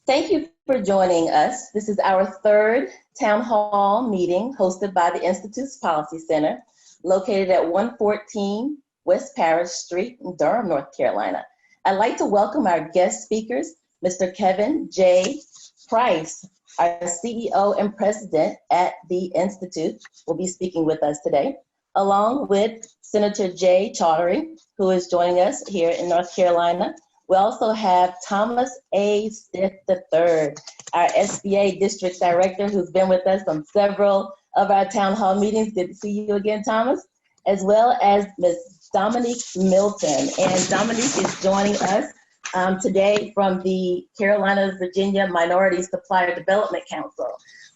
Thank you for joining us. This is our third town hall meeting hosted by the Institute's Policy Center, located at 114 West Parish Street in Durham, North Carolina. I'd like to welcome our guest speakers, Mr. Kevin J. Price, our CEO and president at the Institute, will be speaking with us today, along with Senator Jay Chaudhary, who is joining us here in North Carolina. We also have Thomas A. Stith III, our SBA District Director, who's been with us on several of our town hall meetings. Good to see you again, Thomas, as well as Ms. Dominique Milton. And Dominique is joining us today from the Carolinas, Virginia Minority Supplier Development Council.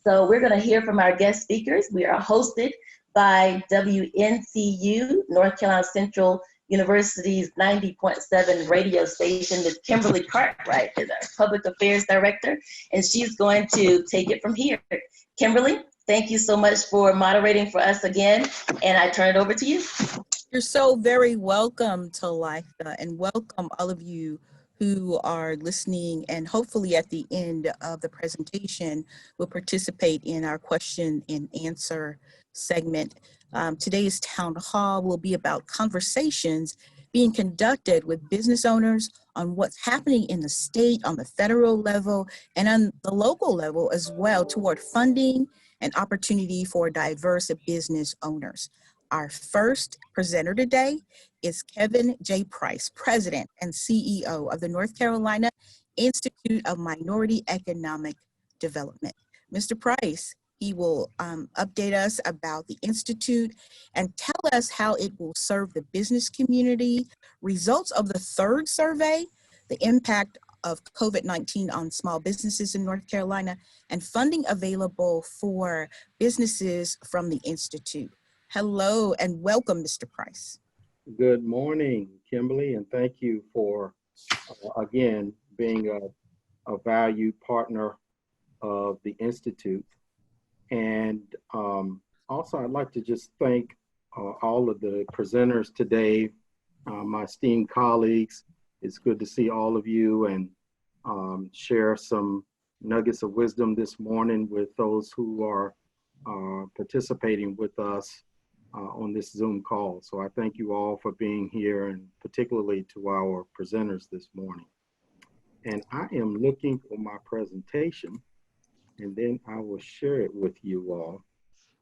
So we're going to hear from our guest speakers. We are hosted by WNCU, North Carolina Central University's 90.7 radio station. Ms. Kimberly Cartwright is our Public Affairs Director, and she's going to take it from here. Kimberly, thank you so much for moderating for us again, and I turn it over to you. You're so very welcome, Talitha, and welcome all of you who are listening, and hopefully at the end of the presentation will participate in our question and answer segment. Today's town hall will be about conversations being conducted with business owners on what's happening in the state, on the federal level, and on the local level as well, toward funding and opportunity for diverse business owners. Our first presenter today is Kevin J. Price, President and CEO of the North Carolina Institute of Minority Economic Development. Mr. Price, he will update us about the Institute and tell us how it will serve the business community, results of the third survey, the impact of COVID-19 on small businesses in North Carolina, and funding available for businesses from the Institute. Hello and welcome, Mr. Price. Good morning, Kimberly, and thank you for, again, being a valued partner of the Institute. And also, I'd like to just thank all of the presenters today, my esteemed colleagues. It's good to see all of you and share some nuggets of wisdom this morning with those who are participating with us on this Zoom call. So I thank you all for being here, and particularly to our presenters this morning. And I am looking for my presentation, and then I will share it with you all.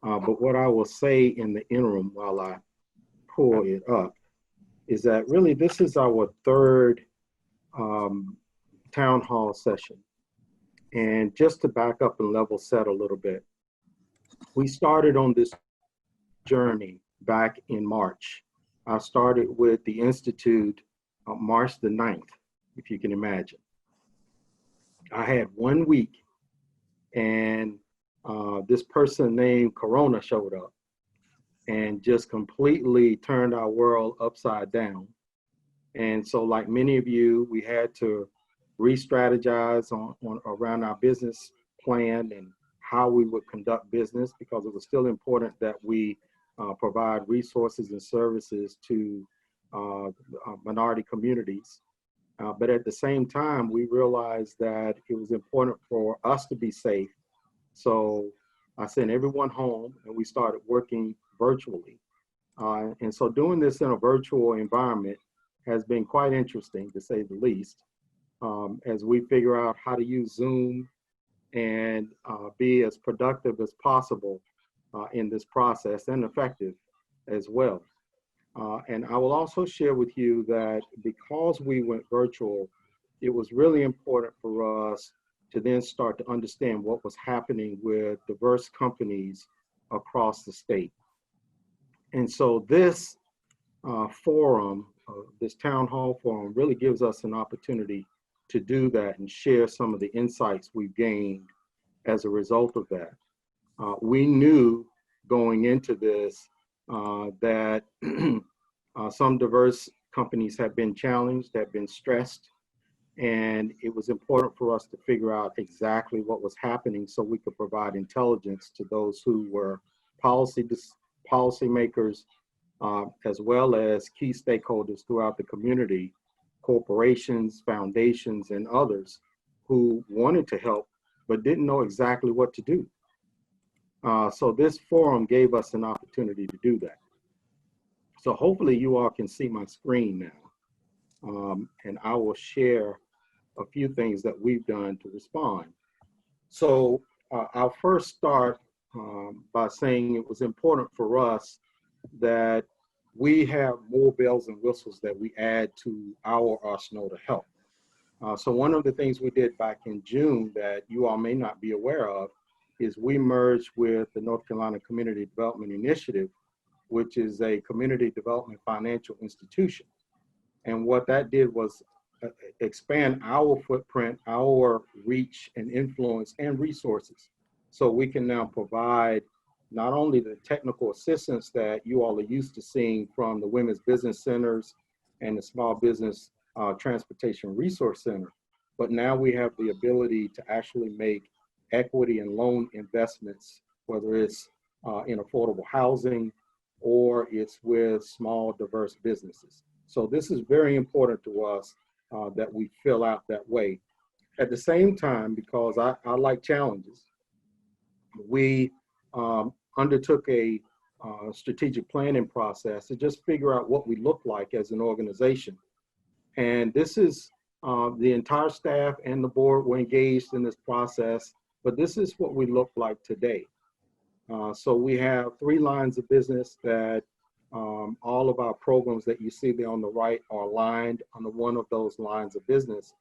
But what I will say in the interim while I pull it up is that really this is our third town hall session. And just to back up and level set a little bit, we started on this journey back in March. I started with the Institute on March the 9th, if you can imagine. I had 1 week and this person named Corona showed up and just completely turned our world upside down. And so like many of you, we had to re-strategize around our business plan and how we would conduct business, because it was still important that we provide resources and services to minority communities. But at the same time, we realized that it was important for us to be safe. So I sent everyone home and we started working virtually. And so doing this in a virtual environment has been quite interesting, to say the least, as we figure out how to use Zoom and be as productive as possible in this process, and effective as well. And I will also share with you that because we went virtual, it was really important for us to then start to understand what was happening with diverse companies across the state. And so this forum, this town hall forum, really gives us an opportunity to do that and share some of the insights we've gained as a result of that. We knew going into this that some diverse companies have been challenged, have been stressed, and it was important for us to figure out exactly what was happening so we could provide intelligence to those who were policymakers, as well as key stakeholders throughout the community, corporations, foundations, and others, who wanted to help but didn't know exactly what to do. So this forum gave us an opportunity to do that. So hopefully you all can see my screen now, and I will share a few things that we've done to respond. So I'll first start by saying it was important for us that we have more bells and whistles that we add to our arsenal to help. So one of the things we did back in June that you all may not be aware of is we merged with the North Carolina Community Development Initiative, which is a community development financial institution. And what that did was expand our footprint, our reach and influence and resources. So we can now provide not only the technical assistance that you all are used to seeing from the Women's Business Centers and the Small Business Transportation Resource Center, but now we have the ability to actually make equity and loan investments, whether it's in affordable housing or it's with small diverse businesses. So this is very important to us that we fill out that way. At the same time, because I like challenges, we undertook a strategic planning process to just figure out what we look like as an organization. And this is the entire staff and the board were engaged in this process, but this is what we look like today. So we have 3 lines of business that all of our programs that you see there on the right are aligned under one of those lines of business,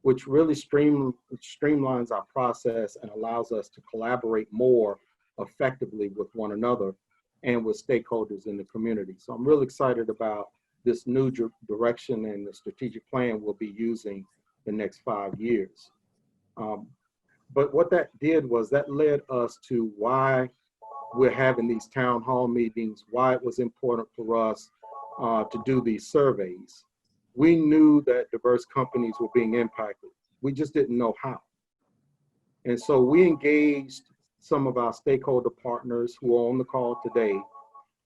which really streamlines our process and allows us to collaborate more effectively with one another and with stakeholders in the community. So I'm really excited about this new direction and the strategic plan we'll be using the next 5 years. But what that did was that led us to why we're having these town hall meetings, why it was important for us to do these surveys. We knew that diverse companies were being impacted. We just didn't know how. And so we engaged some of our stakeholder partners who are on the call today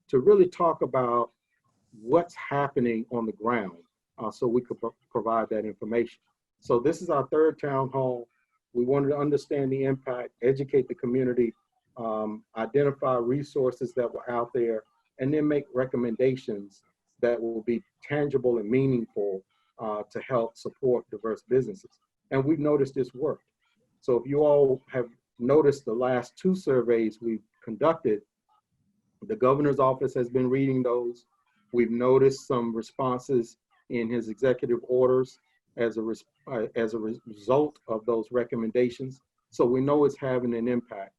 to really talk about what's happening on the ground so we could provide that information. So this is our 3rd town hall. We wanted to understand the impact, educate the community, identify resources that were out there, and then make recommendations that will be tangible and meaningful to help support diverse businesses. And we've noticed this worked. So if you all have noticed the last 2 surveys we've conducted, the governor's office has been reading those. We've noticed some responses in his executive orders as a result of those recommendations. So we know it's having an impact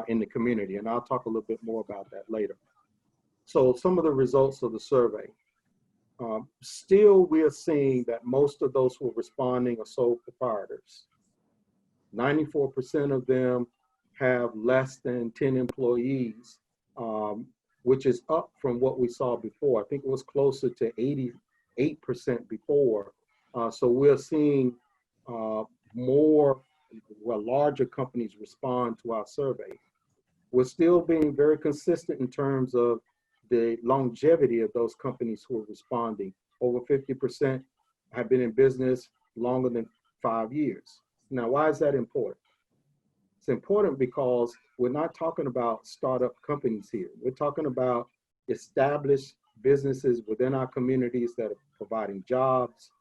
in the community, and I'll talk a little bit more about that later. So some of the results of the survey. Still, we are seeing that most of those who are responding are sole proprietors. 94% of them have less than 10 employees, which is up from what we saw before. I think it was closer to 88% before. So we're seeing larger companies respond to our survey. We're still being very consistent in terms of the longevity of those companies who are responding. Over 50% have been in business longer than 5 years. Now, why is that important? It's important because we're not talking about startup companies here. We're talking about established businesses within our communities that are providing jobs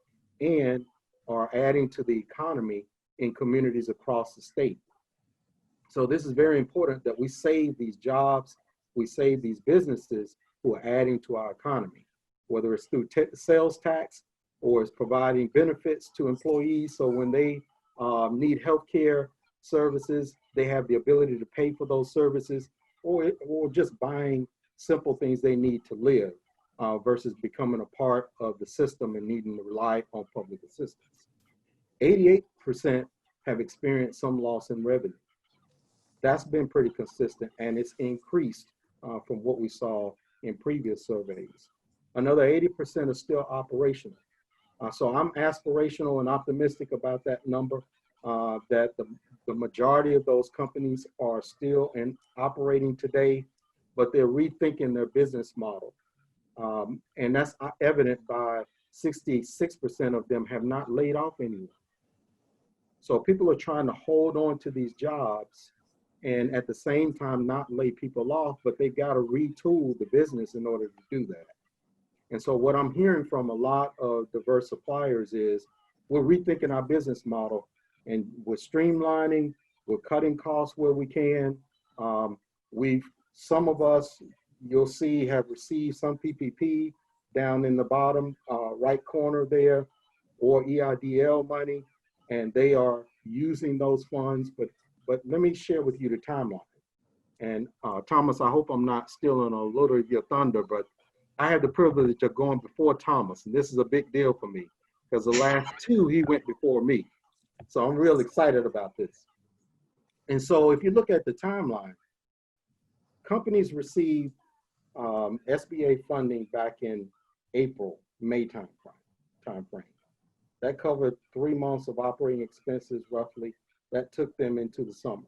and are adding to the economy in communities across the state. So this is very important that we save these jobs, we save these businesses who are adding to our economy, whether it's through sales tax or it's providing benefits to employees. So when they need healthcare services, they have the ability to pay for those services, or just buying simple things they need to live versus becoming a part of the system and needing to rely on public assistance. 88% have experienced some loss in revenue. That's been pretty consistent, and it's increased from what we saw in previous surveys. Another 80% are still operational. So I'm aspirational and optimistic about that number, that the majority of those companies are still operating today, but they're rethinking their business model. And that's evident by 66% of them have not laid off anyone. So people are trying to hold on to these jobs and at the same time not lay people off, but they've got to retool the business in order to do that. And so what I'm hearing from a lot of diverse suppliers is we're rethinking our business model and we're streamlining, we're cutting costs where we can. Some of us, you'll see, have received some PPP down in the bottom right corner there, or EIDL money, and they are using those funds. But let me share with you the timeline. And Thomas, I hope I'm not stealing a little of your thunder, but I had the privilege of going before Thomas, and this is a big deal for me because the last two, he went before me. So I'm real excited about this. And so if you look at the timeline, companies received SBA funding back in April, May timeframe. That covered 3 months of operating expenses roughly. That took them into the summer.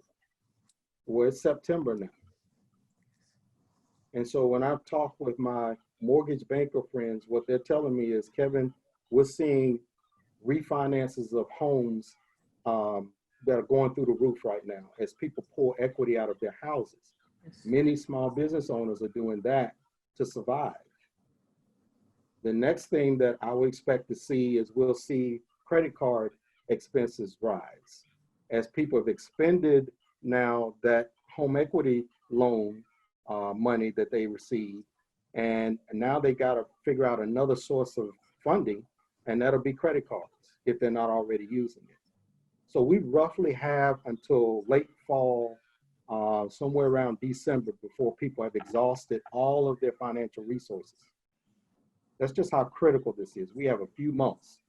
We're in September now. And so when I've talked with my mortgage banker friends, what they're telling me is, Kevin, we're seeing refinances of homes that are going through the roof right now as people pull equity out of their houses. Many small business owners are doing that to survive. The next thing that I would expect to see is we'll see credit card expenses rise as people have expended now that home equity loan money that they received, and now they got to figure out another source of funding, and that'll be credit cards if they're not already using it. So we roughly have until late fall, somewhere around December, before people have exhausted all of their financial resources. That's just how critical this is. We have a few months,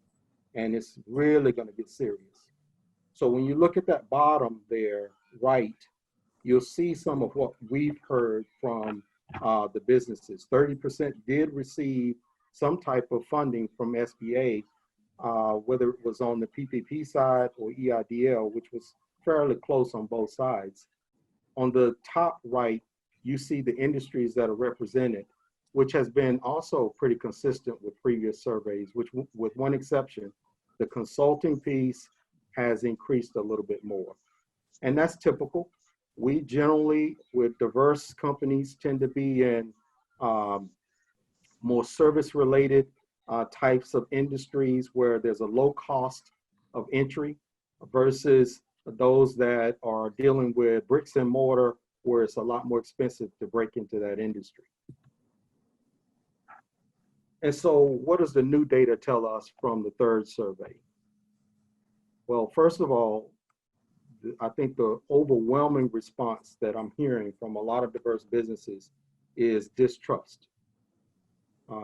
and it's really going to get serious. So when you look at that bottom there, right, you'll see some of what we've heard from the businesses. 30% did receive some type of funding from SBA, whether it was on the PPP side or EIDL, which was fairly close on both sides. On the top right, you see the industries that are represented, which has been also pretty consistent with previous surveys, which, with one exception, the consulting piece has increased a little bit more. And that's typical. We generally, with diverse companies, tend to be in more service-related types of industries where there's a low cost of entry versus those that are dealing with bricks and mortar, where it's a lot more expensive to break into that industry. And so what does the new data tell us from the third survey? Well, first of all, I think the overwhelming response that I'm hearing from a lot of diverse businesses is distrust.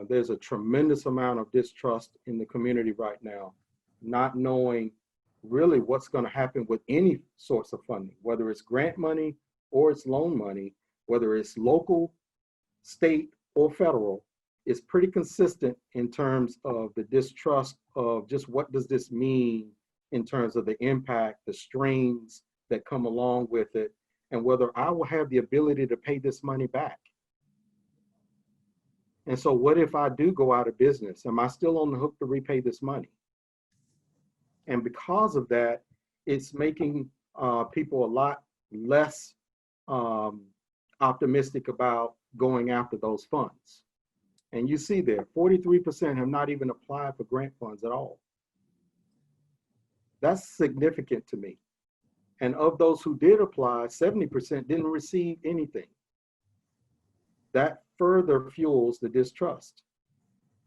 There's a tremendous amount of distrust in the community right now, not knowing really what's going to happen with any sorts of funding, whether it's grant money or it's loan money, whether it's local, state, or federal. Is pretty consistent in terms of the distrust of just what does this mean in terms of the impact, the strains that come along with it, and whether I will have the ability to pay this money back. And so what if I do go out of business? Am I still on the hook to repay this money? And because of that, it's making people a lot less optimistic about going after those funds. And you see there, 43% have not even applied for grant funds at all. That's significant to me. And of those who did apply, 70% didn't receive anything. That further fuels the distrust.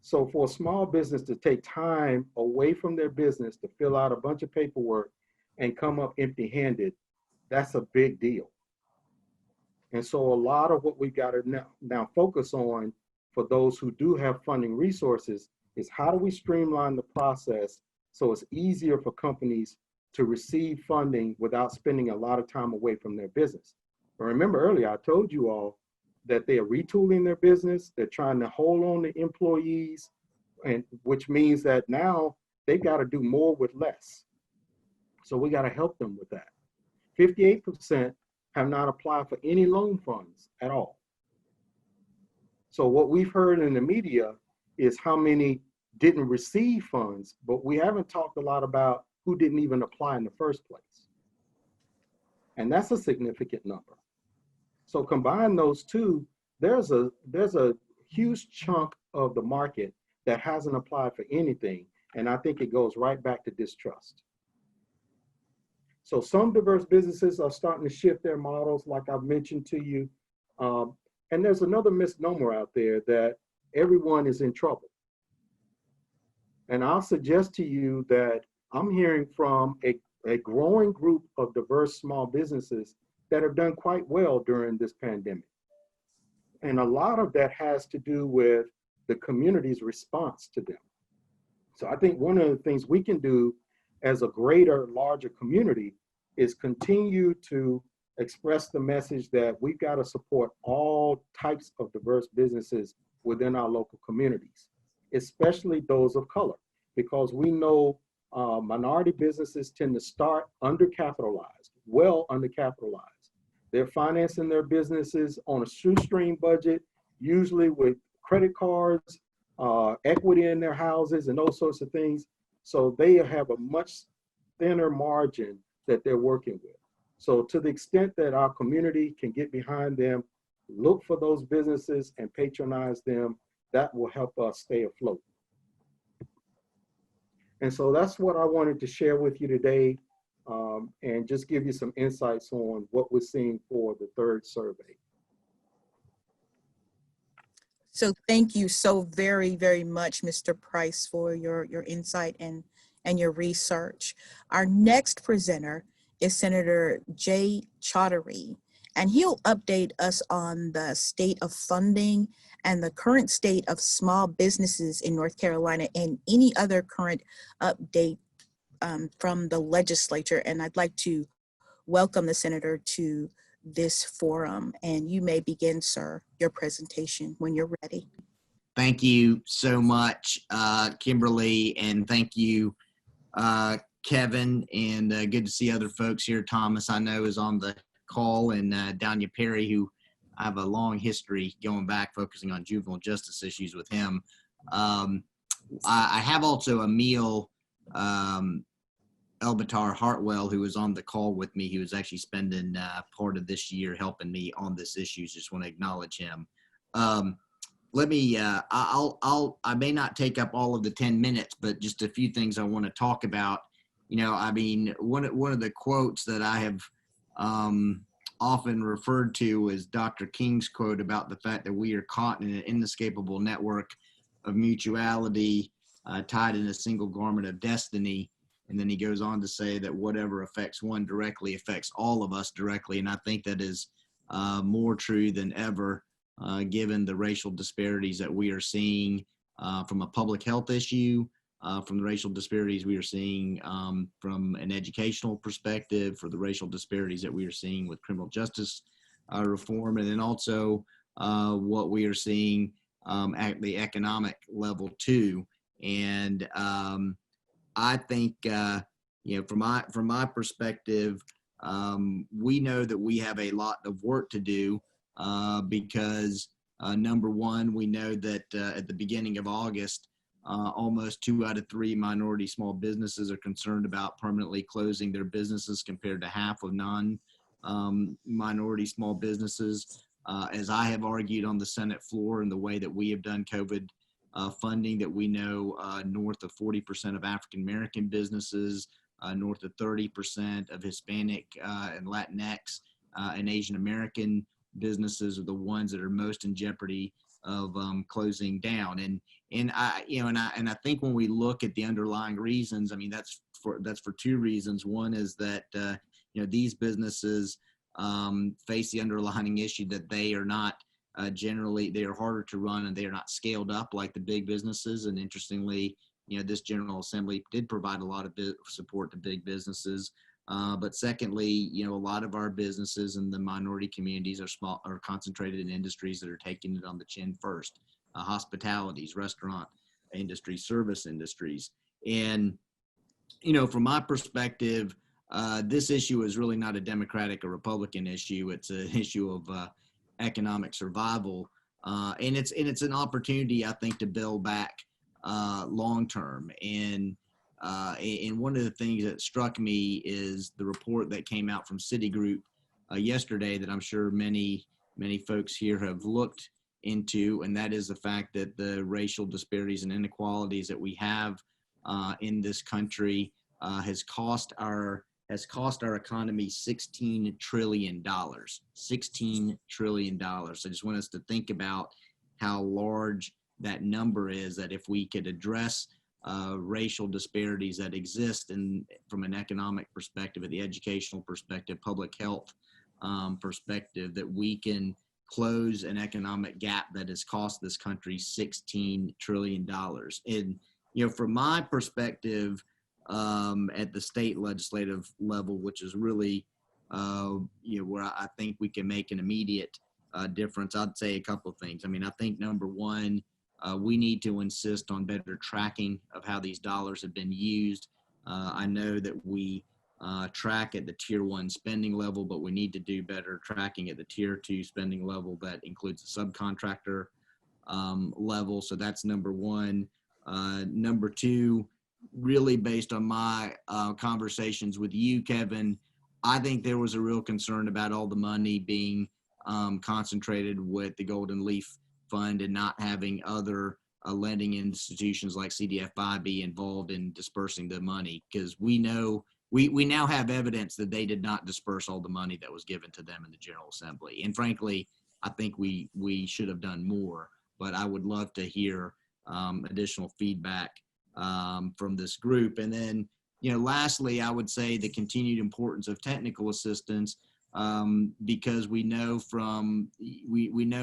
So for a small business to take time away from their business to fill out a bunch of paperwork and come up empty-handed, that's a big deal. And so a lot of what we got to now focus on for those who do have funding resources is how do we streamline the process so it's easier for companies to receive funding without spending a lot of time away from their business. But remember earlier, I told you all that they are retooling their business. They're trying to hold on to employees, and which means that now they've got to do more with less. So we got to help them with that. 58% have not applied for any loan funds at all. So what we've heard in the media is how many didn't receive funds, but we haven't talked a lot about who didn't even apply in the first place. And that's a significant number. So combine those two, there's a huge chunk of the market that hasn't applied for anything. And I think it goes right back to distrust. So some diverse businesses are starting to shift their models, like I've mentioned to you. And there's another misnomer out there that everyone is in trouble. And I'll suggest to you that I'm hearing from a growing group of diverse small businesses that have done quite well during this pandemic. And a lot of that has to do with the community's response to them. So I think one of the things we can do as a greater, larger community is continue to express the message that we've got to support all types of diverse businesses within our local communities, especially those of color, because we know minority businesses tend to start undercapitalized, well undercapitalized. They're financing their businesses on a shoestring budget, usually with credit cards, equity in their houses, and those sorts of things. So they have a much thinner margin that they're working with. So to the extent that our community can get behind them, look for those businesses and patronize them, that will help us stay afloat. And so that's what I wanted to share with you today, and just give you some insights on what we're seeing for the third survey. So thank you so very, very much, Mr. Price, for your insight and your research. Our next presenter is Senator Jay Chaudhary, and he'll update us on the state of funding and the current state of small businesses in North Carolina and any other current update from the legislature. And I'd like to welcome the senator to this forum. And you may begin, sir, your presentation when you're ready. Thank you so much, Kimberly, and thank you, Kevin, and good to see other folks here. Thomas, I know, is on the call, and Danya Perry, who I have a long history going back focusing on juvenile justice issues with him. I have also Emil Elbatar Hartwell, who was on the call with me. He was actually spending part of this year helping me on this issue. Just want to acknowledge him. Let me, I may not take up all of the 10 minutes, but just a few things I want to talk about. You know, I mean, one of the quotes that I have often referred to is Dr. King's quote about the fact that we are caught in an inescapable network of mutuality tied in a single garment of destiny. And then he goes on to say that whatever affects one directly affects all of us directly. And I think that is more true than ever, given the racial disparities that we are seeing from a public health issue, from the racial disparities we are seeing from an educational perspective, for the racial disparities that we are seeing with criminal justice reform, and then also what we are seeing at the economic level too. And I think, you know, from my perspective, we know that we have a lot of work to do because number one, we know that at the beginning of August, almost 2 out of 3 minority small businesses are concerned about permanently closing their businesses, compared to half of non-minority small businesses. As I have argued on the Senate floor, and the way that we have done COVID funding, that we know north of 40% of African American businesses, north of 30% of Hispanic and Latinx and Asian American businesses are the ones that are most in jeopardy of closing down. And I think when we look at the underlying reasons, I mean, that's for 2 reasons. One is that you know, these businesses face the underlying issue that they are not generally, they are harder to run, and they are not scaled up like the big businesses. And interestingly, you know, this General Assembly did provide a lot of support to big businesses. But secondly, you know, a lot of our businesses in the minority communities are concentrated in industries that are taking it on the chin first: hospitalities, restaurant industry, service industries. And, you know, from my perspective, this issue is really not a Democratic or Republican issue. It's an issue of economic survival, and it's an opportunity, I think, to build back long term. And And one of the things that struck me is the report that came out from Citigroup yesterday that I'm sure many folks here have looked into, and that is the fact that the racial disparities and inequalities that we have in this country has cost our economy $16 trillion. $16 trillion. I just want us to think about how large that number is, that if we could address racial disparities that exist from an economic perspective, the educational perspective, public health perspective, that we can close an economic gap that has cost this country $16 trillion. And, from my perspective, at the state legislative level, which is really, where I think we can make an immediate difference, I'd say a couple of things. I mean, I think number one, we need to insist on better tracking of how these dollars have been used. I know that we track at the tier 1 spending level, but we need to do better tracking at the tier 2 spending level that includes the subcontractor level. So that's number one. Number two, really based on my conversations with you, Kevin, I think there was a real concern about all the money being concentrated with the Golden Leaf Fund and not having other lending institutions like CDFI be involved in dispersing the money, because we know we now have evidence that they did not disperse all the money that was given to them in the General Assembly. And frankly, I think we should have done more, but I would love to hear additional feedback from this group. And then, lastly, I would say the continued importance of technical assistance, because we know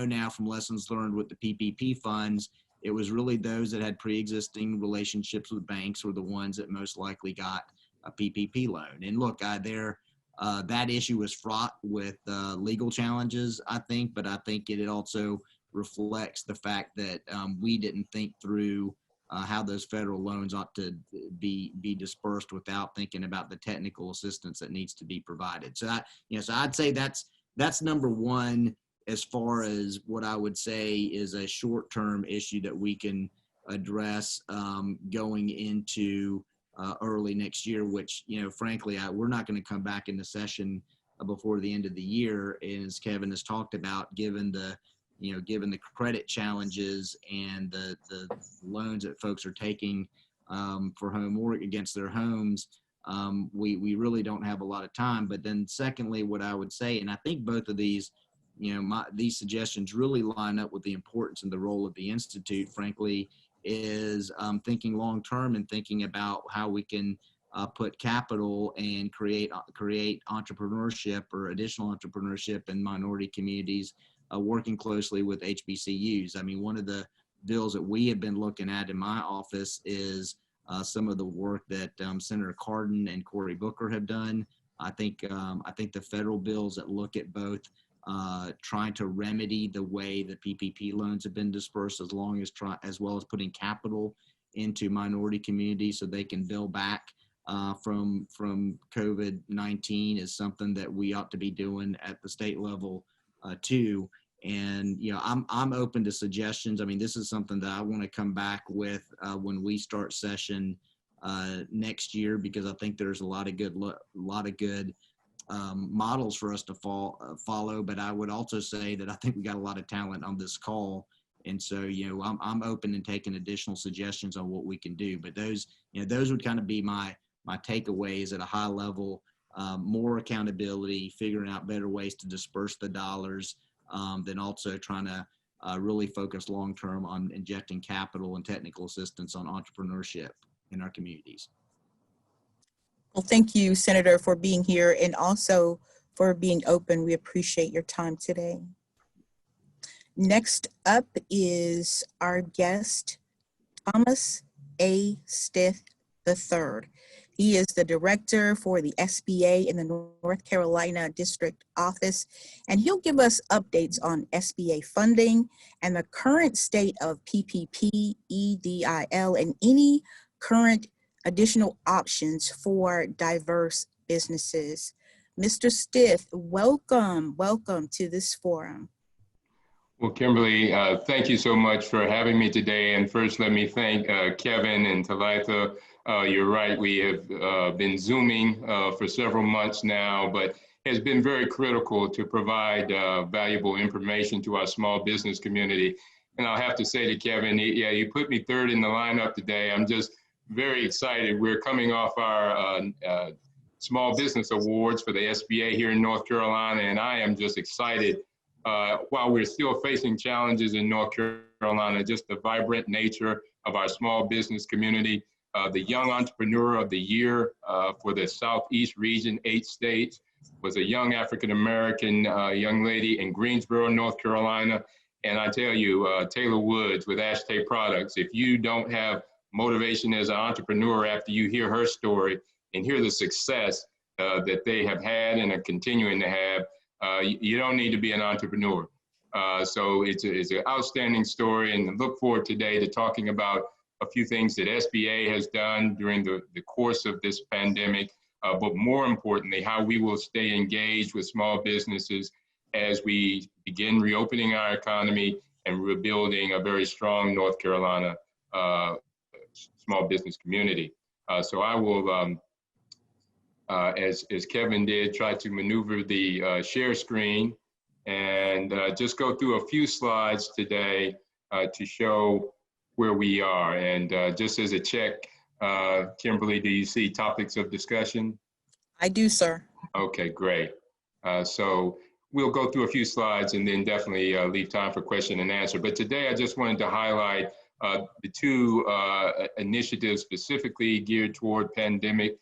now from lessons learned with the PPP funds, it was really those that had pre-existing relationships with banks were the ones that most likely got a PPP loan. And look, that issue was fraught with legal challenges, I think, but I think it also reflects the fact that we didn't think through how those federal loans ought to be dispersed without thinking about the technical assistance that needs to be provided. So so I'd say that's number one as far as what I would say is a short-term issue that we can address going into early next year, which, frankly, we're not going to come back into session before the end of the year. And as Kevin has talked about, given the credit challenges and the loans that folks are taking for home mortgage against their homes, we really don't have a lot of time. But then secondly, what I would say, and I think both of these, these suggestions really line up with the importance and the role of the Institute, frankly, is thinking long-term and thinking about how we can put capital and create entrepreneurship or additional entrepreneurship in minority communities, working closely with HBCUs. I mean, one of the bills that we have been looking at in my office is some of the work that Senator Cardin and Cory Booker have done. I think the federal bills that look at both trying to remedy the way the PPP loans have been dispersed, as well as putting capital into minority communities so they can build back from COVID-19, is something that we ought to be doing at the state level too. And I'm open to suggestions. I mean, this is something that I want to come back with when we start session next year, because I think there's a lot of good models for us to follow. But I would also say that I think we got a lot of talent on this call, and so I'm open and taking additional suggestions on what we can do. But those would kind of be my takeaways at a high level. More accountability, figuring out better ways to disperse the dollars, then also trying to really focus long-term on injecting capital and technical assistance on entrepreneurship in our communities. Well, thank you, Senator, for being here and also for being open. We appreciate your time today. Next up is our guest, Thomas A. Stith III. He is the director for the SBA in the North Carolina District Office, and he'll give us updates on SBA funding and the current state of PPP, EDIL, and any current additional options for diverse businesses. Mr. Stith, welcome to this forum. Well, Kimberly, thank you so much for having me today. And first, let me thank Kevin and Talitha You're right, we have been Zooming for several months now, but has been very critical to provide valuable information to our small business community. And I'll have to say to Kevin, yeah, you put me third in the lineup today. I'm just very excited. We're coming off our Small Business Awards for the SBA here in North Carolina, and I am just excited. While we're still facing challenges in North Carolina, just the vibrant nature of our small business community. The Young Entrepreneur of the Year for the Southeast region, 8 states, was a young African-American young lady in Greensboro, North Carolina. And I tell you, Taylor Woods with Ashtay Products, if you don't have motivation as an entrepreneur after you hear her story and hear the success that they have had and are continuing to have, you don't need to be an entrepreneur. So it's an outstanding story, and look forward today to talking about a few things that SBA has done during the course of this pandemic, but more importantly, how we will stay engaged with small businesses as we begin reopening our economy and rebuilding a very strong North Carolina small business community. So I will, as Kevin did, try to maneuver the share screen and just go through a few slides today to show where we are. And just as a check, Kimberly, do you see topics of discussion? I do, sir. Okay, great. So we'll go through a few slides and then definitely leave time for question and answer. But today I just wanted to highlight the two initiatives specifically geared toward pandemic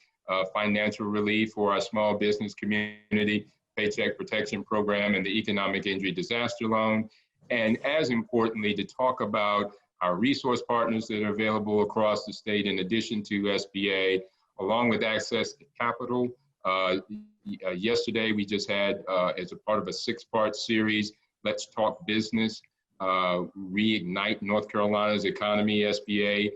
financial relief for our small business community, Paycheck Protection Program and the Economic Injury Disaster Loan. And as importantly, to talk about our resource partners that are available across the state in addition to SBA, along with access to capital. Yesterday, we just had, as a part of a 6-part series, Let's Talk Business, Reignite North Carolina's Economy, SBA.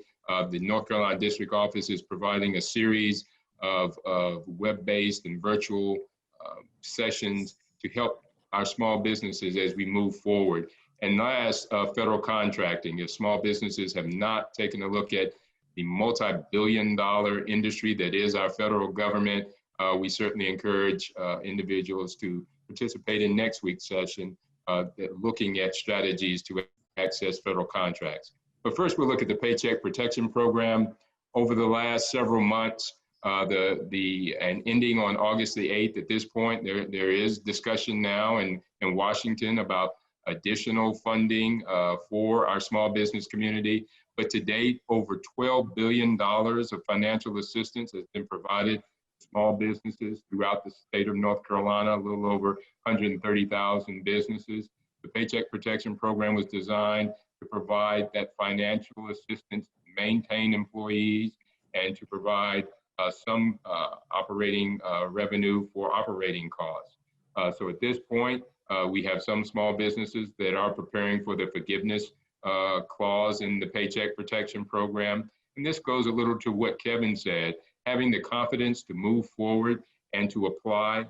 The North Carolina District Office is providing a series of web-based and virtual sessions to help our small businesses as we move forward. And last, federal contracting. If small businesses have not taken a look at the multi-billion-dollar industry that is our federal government, we certainly encourage individuals to participate in next week's session, looking at strategies to access federal contracts. But first, we'll look at the Paycheck Protection Program. Over the last several months, and ending on August the 8th at this point, there is discussion now in Washington about additional funding for our small business community. But to date, over $12 billion of financial assistance has been provided to small businesses throughout the state of North Carolina, a little over 130,000 businesses. The Paycheck Protection Program was designed to provide that financial assistance to maintain employees and to provide some operating revenue for operating costs. So at this point, we have some small businesses that are preparing for the forgiveness clause in the Paycheck Protection Program. And this goes a little to what Kevin said, having the confidence to move forward and to apply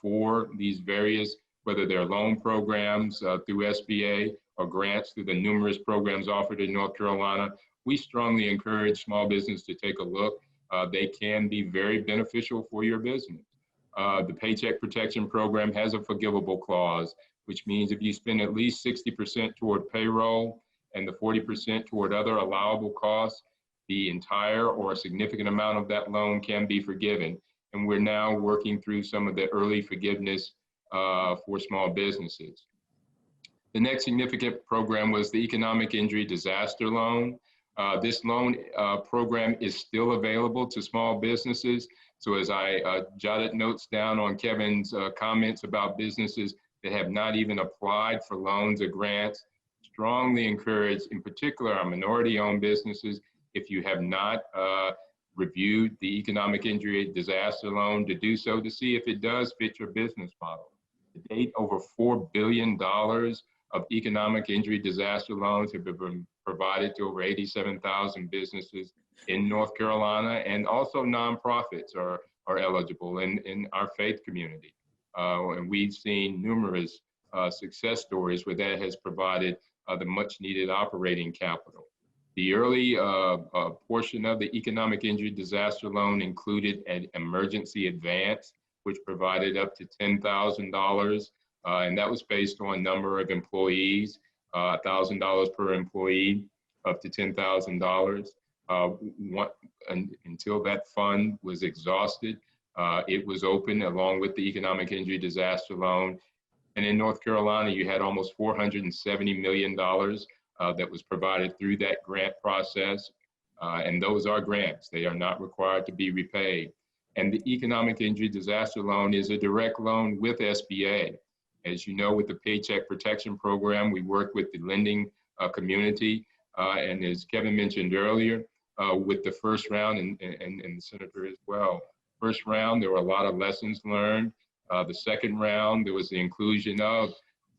for these various, whether they're loan programs through SBA or grants through the numerous programs offered in North Carolina. We strongly encourage small business to take a look. They can be very beneficial for your business. The Paycheck Protection Program has a forgivable clause, which means if you spend at least 60% toward payroll and the 40% toward other allowable costs, the entire or a significant amount of that loan can be forgiven. And we're now working through some of the early forgiveness for small businesses. The next significant program was the Economic Injury Disaster Loan. This loan program is still available to small businesses. So as I jotted notes down on Kevin's comments about businesses that have not even applied for loans or grants, strongly encourage, in particular, our minority-owned businesses, if you have not reviewed the Economic Injury Disaster Loan, to do so to see if it does fit your business model. To date, over $4 billion of economic injury disaster loans have been provided to over 87,000 businesses in North Carolina, and also nonprofits are eligible in our faith community. And we've seen numerous success stories where that has provided the much needed operating capital. The early portion of the economic injury disaster loan included an emergency advance, which provided up to $10,000, and that was based on number of employees, $1,000 per employee, up to $10,000. Until that fund was exhausted, it was open along with the economic injury disaster loan. And in North Carolina, you had almost $470 million that was provided through that grant process. And those are grants. They are not required to be repaid. And the economic injury disaster loan is a direct loan with SBA. As you know, with the Paycheck Protection Program, we work with the lending community. And as Kevin mentioned earlier, with the first round, and the Senator as well. First round, there were a lot of lessons learned. The second round, there was the inclusion of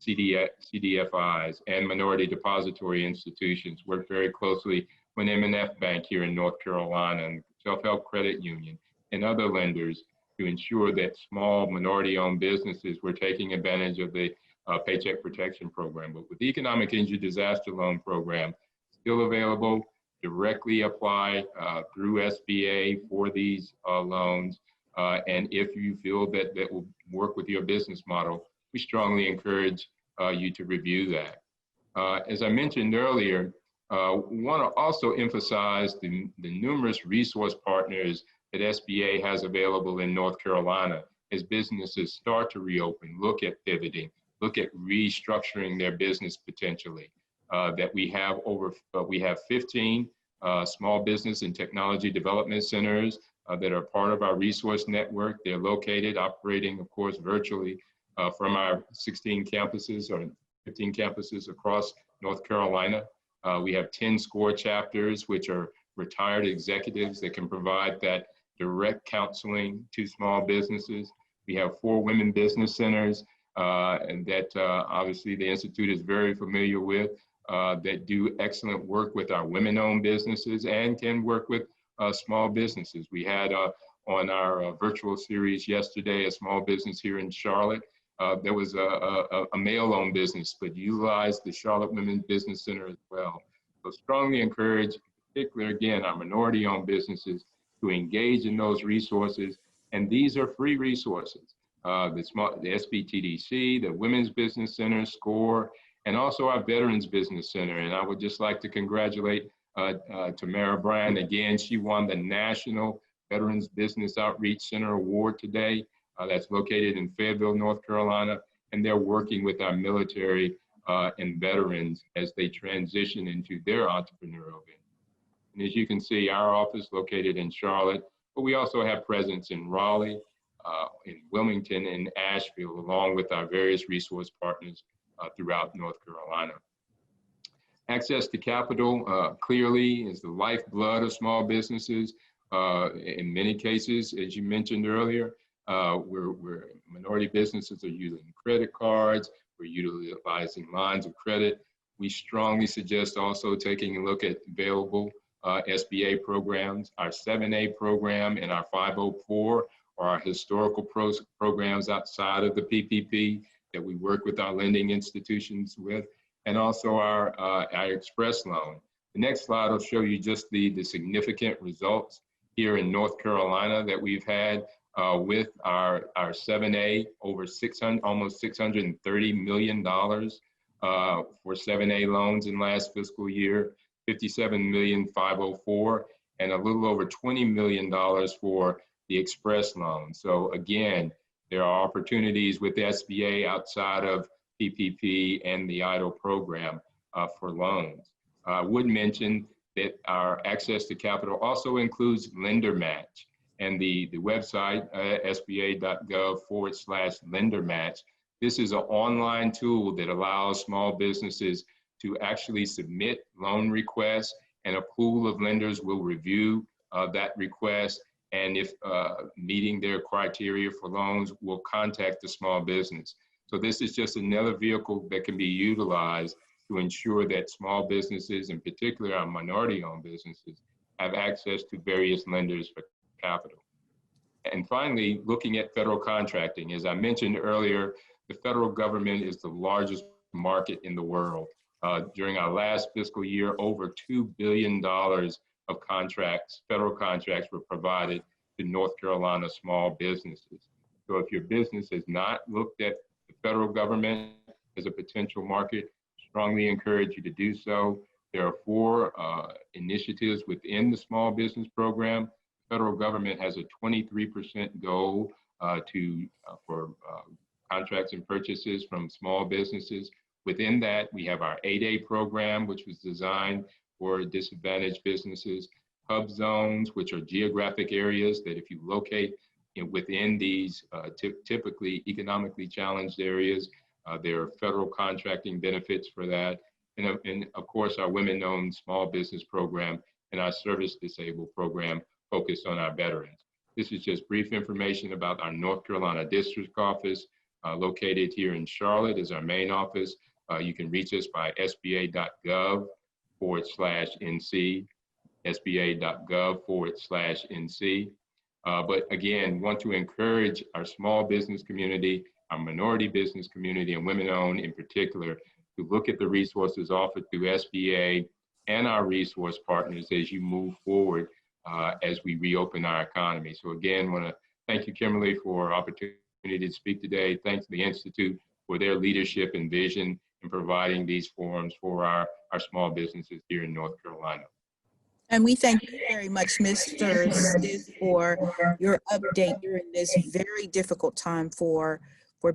CDFIs and minority depository institutions. Worked very closely with M&F Bank here in North Carolina and Self-Help Credit Union and other lenders to ensure that small minority-owned businesses were taking advantage of the Paycheck Protection Program. But with the Economic Injury Disaster Loan Program, still available, directly apply through SBA for these loans. And if you feel that that will work with your business model, we strongly encourage you to review that. As I mentioned earlier, want to also emphasize the numerous resource partners that SBA has available in North Carolina as businesses start to reopen, look at pivoting, look at restructuring their business potentially. That we have 15 small business and technology development centers that are part of our resource network. They're located, operating, of course, virtually from our 16 campuses or 15 campuses across North Carolina. We have 10 SCORE chapters, which are retired executives that can provide that direct counseling to small businesses. We have 4 women business centers and that obviously the Institute is very familiar with, that do excellent work with our women-owned businesses and can work with small businesses. We had on our virtual series yesterday, a small business here in Charlotte. There was a male-owned business, but utilized the Charlotte Women's Business Center as well. So strongly encourage, particularly again, our minority-owned businesses to engage in those resources. And these are free resources. The SBTDC, the Women's Business Center, SCORE, and also our Veterans Business Center. And I would just like to congratulate Tamara Bryan. Again, she won the National Veterans Business Outreach Center Award today. That's located in Fayetteville, North Carolina. And they're working with our military and veterans as they transition into their entrepreneurial venture. And as you can see, our office located in Charlotte, but we also have presence in Raleigh, in Wilmington, and Asheville, along with our various resource partners throughout North Carolina. Access to capital clearly is the lifeblood of small businesses. In many cases, as you mentioned earlier, minority businesses are using credit cards, we're utilizing lines of credit. We strongly suggest also taking a look at available SBA programs. Our 7A program and our 504 are our historical programs outside of the PPP that we work with our lending institutions with, and also our Express loan. The next slide will show you just the significant results here in North Carolina that we've had with our 7A, over almost $630 million for 7A loans in last fiscal year, 57 million 504, and a little over $20 million for the Express loan. So again, there are opportunities with the SBA outside of PPP and the EIDL program for loans. I would mention that our access to capital also includes Lender Match, and the website sba.gov/Lender Match. This is an online tool that allows small businesses to actually submit loan requests, and a pool of lenders will review that request, and if meeting their criteria for loans, will contact the small business. So this is just another vehicle that can be utilized to ensure that small businesses, in particular our minority-owned businesses, have access to various lenders for capital. And finally, looking at federal contracting. As I mentioned earlier, the federal government is the largest market in the world. During our last fiscal year, over $2 billion of contracts, federal contracts, were provided to North Carolina small businesses. So if your business has not looked at the federal government as a potential market, strongly encourage you to do so. There are 4 initiatives within the small business program. The federal government has a 23% goal for contracts and purchases from small businesses. Within that, we have our 8A program, which was designed for disadvantaged businesses, hub zones, which are geographic areas that if you locate within these typically economically challenged areas, there are federal contracting benefits for that. And of course, our women-owned small business program and our service disabled program focused on our veterans. This is just brief information about our North Carolina district office, located here in Charlotte is our main office. You can reach us by sba.gov/NC, sba.gov/NC. But again, want to encourage our small business community, our minority business community, and women-owned in particular, to look at the resources offered through SBA and our resource partners as you move forward as we reopen our economy. So again, want to thank you, Kimberly, for opportunity to speak today. Thanks to the Institute for their leadership and vision in providing these forums for our small businesses here in North Carolina. And we thank you very much, Mr. Stith, for your update during this very difficult time for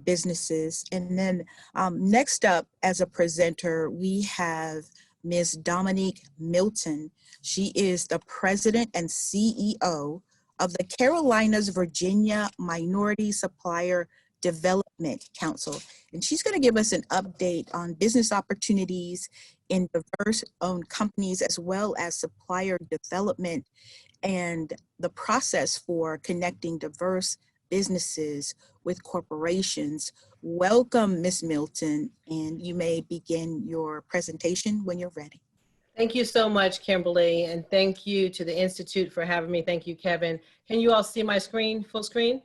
businesses. And then next up as a presenter, we have Ms. Dominique Milton. She is the president and CEO of the Carolinas Virginia Minority Supplier Development Council. And she's going to give us an update on business opportunities in diverse-owned companies, as well as supplier development and the process for connecting diverse businesses with corporations. Welcome, Ms. Milton, and you may begin your presentation when you're ready. Thank you so much, Kimberly, and thank you to the Institute for having me. Thank you, Kevin. Can you all see my screen, full screen?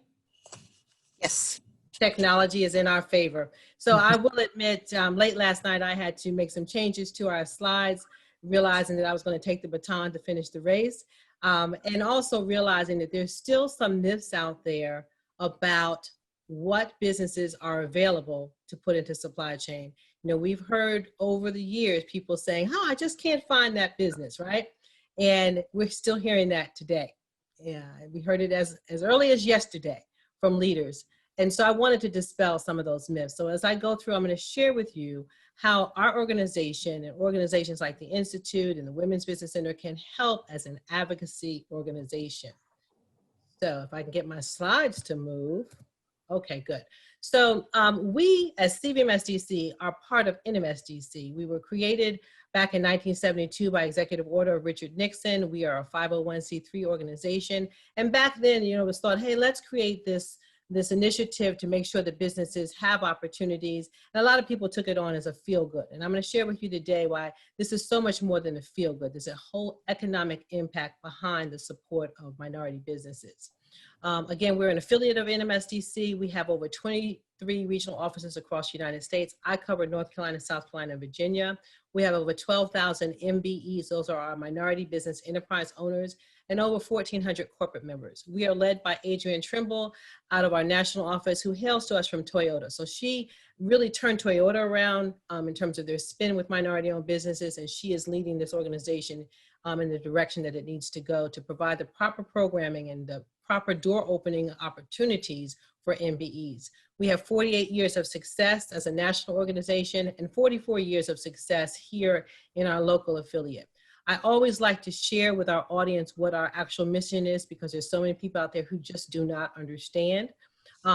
Yes. Technology is in our favor. So I will admit, late last night, I had to make some changes to our slides, realizing that I was going to take the baton to finish the race, and also realizing that there's still some myths out there about what businesses are available to put into supply chain. You know, we've heard over the years people saying, oh, I just can't find that business, right? And we're still hearing that today. Yeah, we heard it as early as yesterday from leaders. And so I wanted to dispel some of those myths. So as I go through, I'm going to share with you how our organization and organizations like the Institute and the Women's Business Center can help as an advocacy organization. So if I can get my slides to move. Okay, good. So we as CVMSDC are part of NMSDC. We were created back in 1972 by executive order of Richard Nixon. We are a 501c3 organization. And back then, you know, it was thought, hey, let's create this initiative to make sure that businesses have opportunities. And a lot of people took it on as a feel-good. And I'm going to share with you today why this is so much more than a feel-good. There's a whole economic impact behind the support of minority businesses. Again, we're an affiliate of NMSDC. We have over 23 regional offices across the United States. I cover North Carolina, South Carolina, and Virginia. We have over 12,000 MBEs. Those are our minority business enterprise owners, and over 1,400 corporate members. We are led by Adrienne Trimble out of our national office, who hails to us from Toyota. So she really turned Toyota around in terms of their spin with minority-owned businesses, and she is leading this organization in the direction that it needs to go to provide the proper programming and the proper door opening opportunities for MBEs. We have 48 years of success as a national organization and 44 years of success here in our local affiliate. I always like to share with our audience what our actual mission is, because there's so many people out there who just do not understand.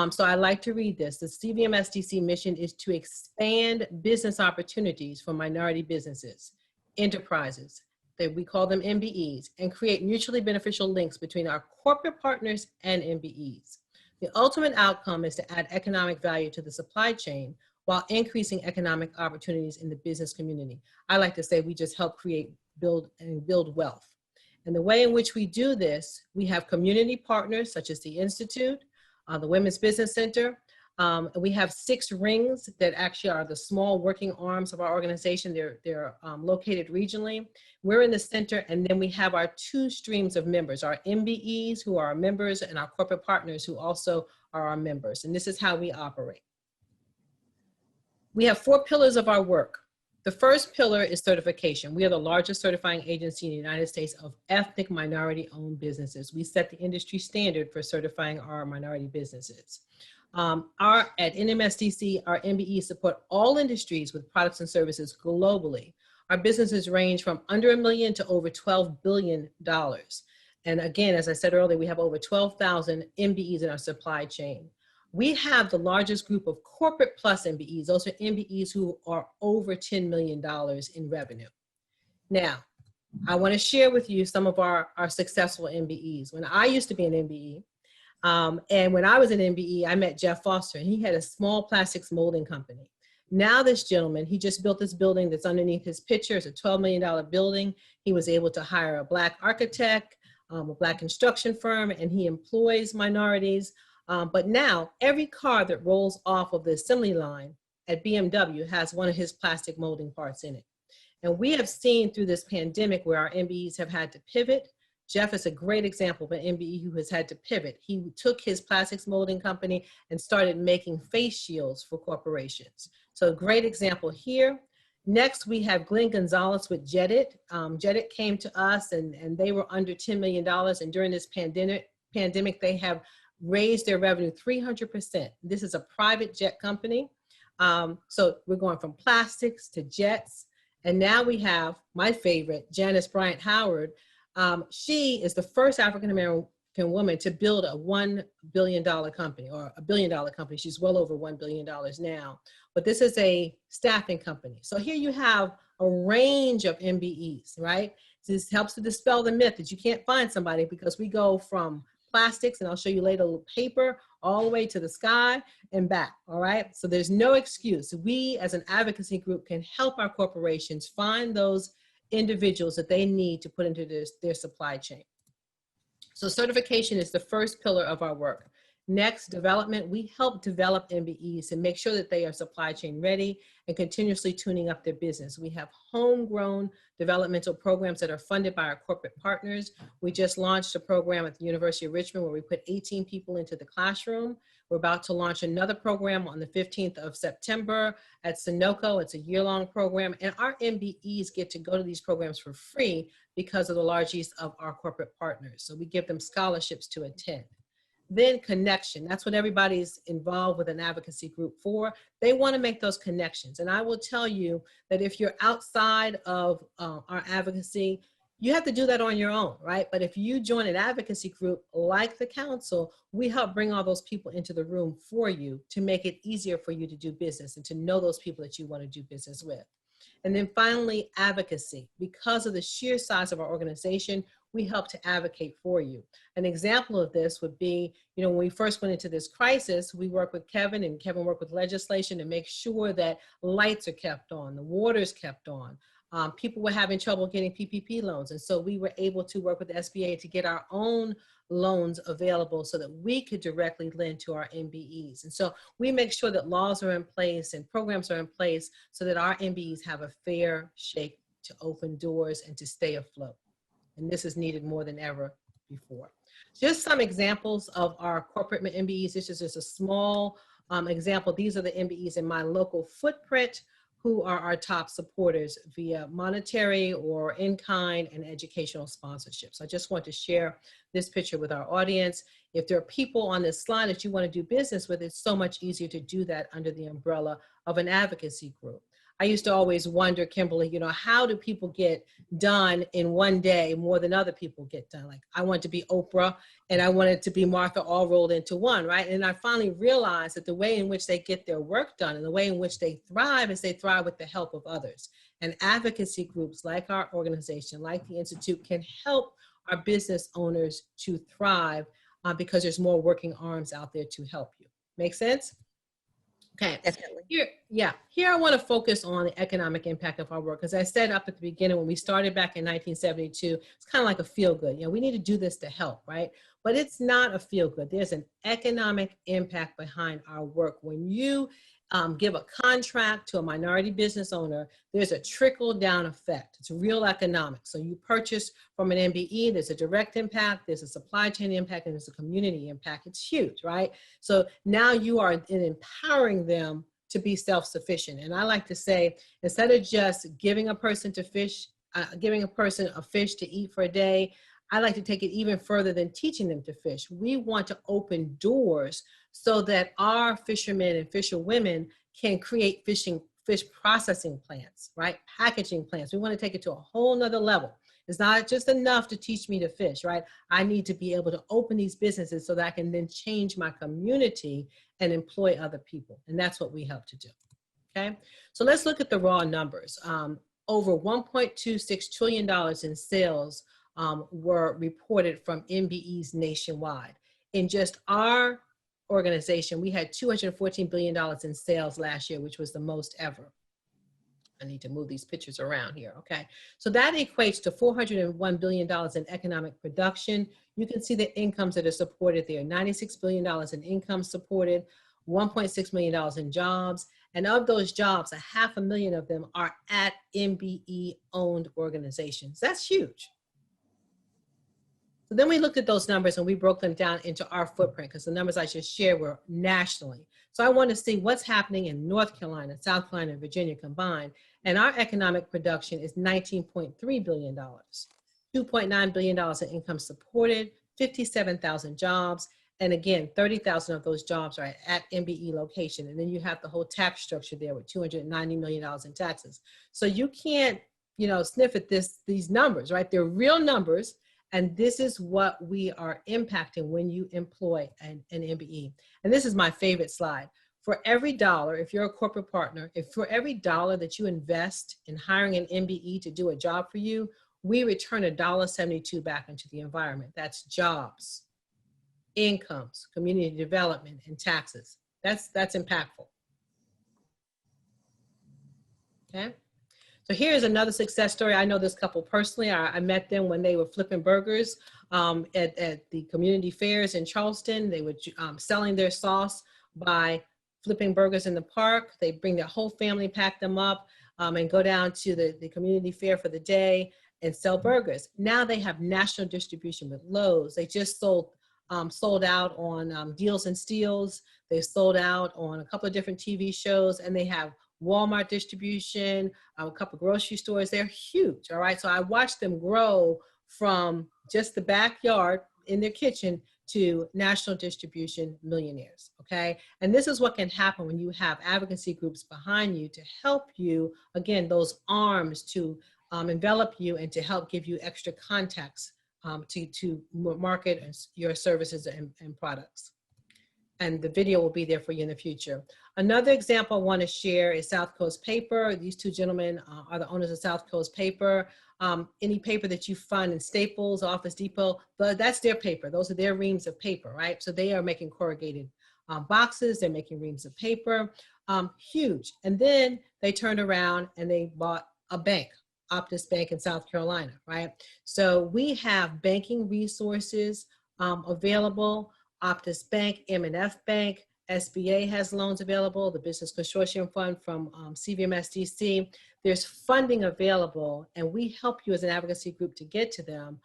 So I like to read this. The CVMSDC mission is to expand business opportunities for minority businesses, enterprises, that we call them MBEs, and create mutually beneficial links between our corporate partners and MBEs. The ultimate outcome is to add economic value to the supply chain while increasing economic opportunities in the business community. I like to say we just help build wealth. And the way in which we do this, we have community partners such as the Institute, the Women's Business Center, We have 6 rings that actually are the small working arms of our organization. They're located regionally. We're in the center, and then we have our 2 streams of members, our MBEs who are our members and our corporate partners who also are our members. And this is how we operate. We have 4 pillars of our work. The first pillar is certification. We are the largest certifying agency in the United States of ethnic minority-owned businesses. We set the industry standard for certifying our minority businesses. At NMSDC, our MBEs support all industries with products and services globally. Our businesses range from under $1 million to over $12 billion. And again, as I said earlier, we have over 12,000 MBEs in our supply chain. We have the largest group of corporate plus MBEs. Those are MBEs who are over $10 million in revenue. Now, I want to share with you some of our successful MBEs. When I used to be an MBE, and when I was an MBE, I met Jeff Foster, and he had a small plastics molding company. Now this gentleman, he just built this building that's underneath his picture. It's a $12 million building. He was able to hire a Black architect, a Black construction firm, and he employs minorities. But now every car that rolls off of the assembly line at BMW has one of his plastic molding parts in it. And we have seen through this pandemic where our MBEs have had to pivot. Jeff is a great example of an MBE who has had to pivot. He took his plastics molding company and started making face shields for corporations. So a great example here. Next, we have Glenn Gonzalez with Jedit. Jedit came to us and they were under $10 million. And during this pandemic, they have raised their revenue 300%. This is a private jet company. So we're going from plastics to jets. And now we have my favorite, Janice Bryant Howard. She is the first African-American woman to build a $1 billion company or a $1 billion company. She's well over $1 billion now, but this is a staffing company. So here you have a range of MBEs, right? This helps to dispel the myth that you can't find somebody, because we go from plastics, and I'll show you later, paper, all the way to the sky and back, all right? So there's no excuse. We as an advocacy group can help our corporations find those individuals that they need to put into their supply chain. So certification is the first pillar of our work. Next, development. We help develop MBEs and make sure that they are supply chain ready and continuously tuning up their business. We have homegrown developmental programs that are funded by our corporate partners. We just launched a program at the University of Richmond where we put 18 people into the classroom. We're about to launch another program on the 15th of September at Sunoco. It's a year-long program, and our MBEs get to go to these programs for free because of the large use of our corporate partners. So we give them scholarships to attend. Then connection. That's what everybody's involved with an advocacy group for. They want to make those connections. And I will tell you that if you're outside of our advocacy, you have to do that on your own, right? But if you join an advocacy group like the council, we help bring all those people into the room for you to make it easier for you to do business and to know those people that you want to do business with. And then finally, advocacy. Because of the sheer size of our organization, we help to advocate for you. An example of this would be, when we first went into this crisis, we worked with Kevin, and Kevin worked with legislation to make sure that lights are kept on, the water's kept on. People were having trouble getting PPP loans. And so we were able to work with the SBA to get our own loans available so that we could directly lend to our MBEs. And so we make sure that laws are in place and programs are in place so that our MBEs have a fair shake to open doors and to stay afloat. And this is needed more than ever before. Just some examples of our corporate MBEs. This is just a small example. These are the MBEs in my local footprint who are our top supporters via monetary or in-kind and educational sponsorships. I just want to share this picture with our audience. If there are people on this slide that you want to do business with, it's so much easier to do that under the umbrella of an advocacy group. I used to always wonder, Kimberly, how do people get done in one day more than other people get done? Like, I wanted to be Oprah and I wanted to be Martha, all rolled into one, right? And I finally realized that the way in which they get their work done and the way in which they thrive is they thrive with the help of others. And advocacy groups like our organization, like the Institute, can help our business owners to thrive because there's more working arms out there to help you. Make sense? Okay, definitely. Here I want to focus on the economic impact of our work. As I said up at the beginning, when we started back in 1972, it's kind of like a feel good. We need to do this to help, right? but it's not a feel good. There's an economic impact behind our work. When you give a contract to a minority business owner, there's a trickle down effect. It's real economics. So you purchase from an MBE, there's a direct impact, there's a supply chain impact, and there's a community impact. It's huge, right? So now you are empowering them to be self-sufficient. And I like to say, instead of just giving a person a fish to eat for a day, I like to take it even further than teaching them to fish. We want to open doors so that our fishermen and fisherwomen can create fish processing plants, right? Packaging plants. We want to take it to a whole nother level. It's not just enough to teach me to fish, right? I need to be able to open these businesses so that I can then change my community and employ other people. And that's what we help to do, okay? So let's look at the raw numbers. Over $1.26 trillion in sales were reported from MBEs nationwide. In just our organization, we had $214 billion in sales last year, which was the most ever. I need to move these pictures around here, okay? So that equates to $401 billion in economic production. You can see the incomes that are supported there. $96 billion in income supported, $1.6 million in jobs. And of those jobs, 500,000 of them are at MBE-owned organizations. That's huge. So then we looked at those numbers and we broke them down into our footprint, because the numbers I just shared were nationally. So I want to see what's happening in North Carolina, South Carolina, and Virginia combined. And our economic production is $19.3 billion, $2.9 billion in income supported, 57,000 jobs. And again, 30,000 of those jobs are at MBE location. And then you have the whole tax structure there with $290 million in taxes. So you can't, sniff at these numbers, right? They're real numbers. And this is what we are impacting when you employ an MBE. And this is my favorite slide. For every dollar, if you're a corporate partner, for every dollar that you invest in hiring an MBE to do a job for you, we return $1.72 back into the environment. That's jobs, incomes, community development, and taxes. That's impactful. Okay. So here's another success story. I know this couple personally. I met them when they were flipping burgers at the community fairs in Charleston. They were selling their sauce by flipping burgers in the park. They bring their whole family, pack them up, and go down to the community fair for the day and sell burgers. Now they have national distribution with Lowe's. They just sold out on Deals and Steals. They sold out on a couple of different TV shows, and they have Walmart distribution, a couple of grocery stores. They're huge, all right? So I watched them grow from just the backyard in their kitchen to national distribution millionaires, okay? And this is what can happen when you have advocacy groups behind you to help you, again, those arms to envelop you and to help give you extra contacts to market your services and products. And the video will be there for you in the future. Another example I want to share is South Coast Paper. These two gentlemen are the owners of South Coast Paper. Any paper that you find in Staples, Office Depot, but that's their paper. Those are their reams of paper, right? So they are making corrugated boxes. They're making reams of paper, huge. And then they turned around and they bought a bank, Optus Bank in South Carolina, right? So we have banking resources available. Optus Bank, M&F Bank, SBA has loans available, the Business Consortium Fund from CVMSDC. There's funding available, and we help you as an advocacy group to get to them.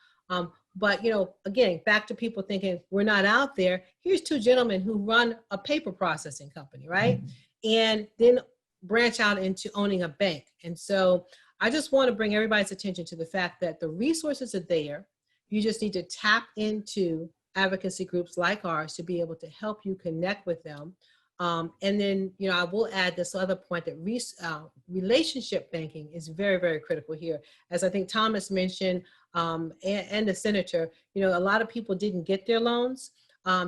But, again, back to people thinking we're not out there. Here's two gentlemen who run a paper processing company, right? And then branch out into owning a bank. And so I just want to bring everybody's attention to the fact that the resources are there. You just need to tap into advocacy groups like ours to be able to help you connect with them. And then, I will add this other point that relationship banking is very, very critical here. As I think Thomas mentioned, and the senator, a lot of people didn't get their loans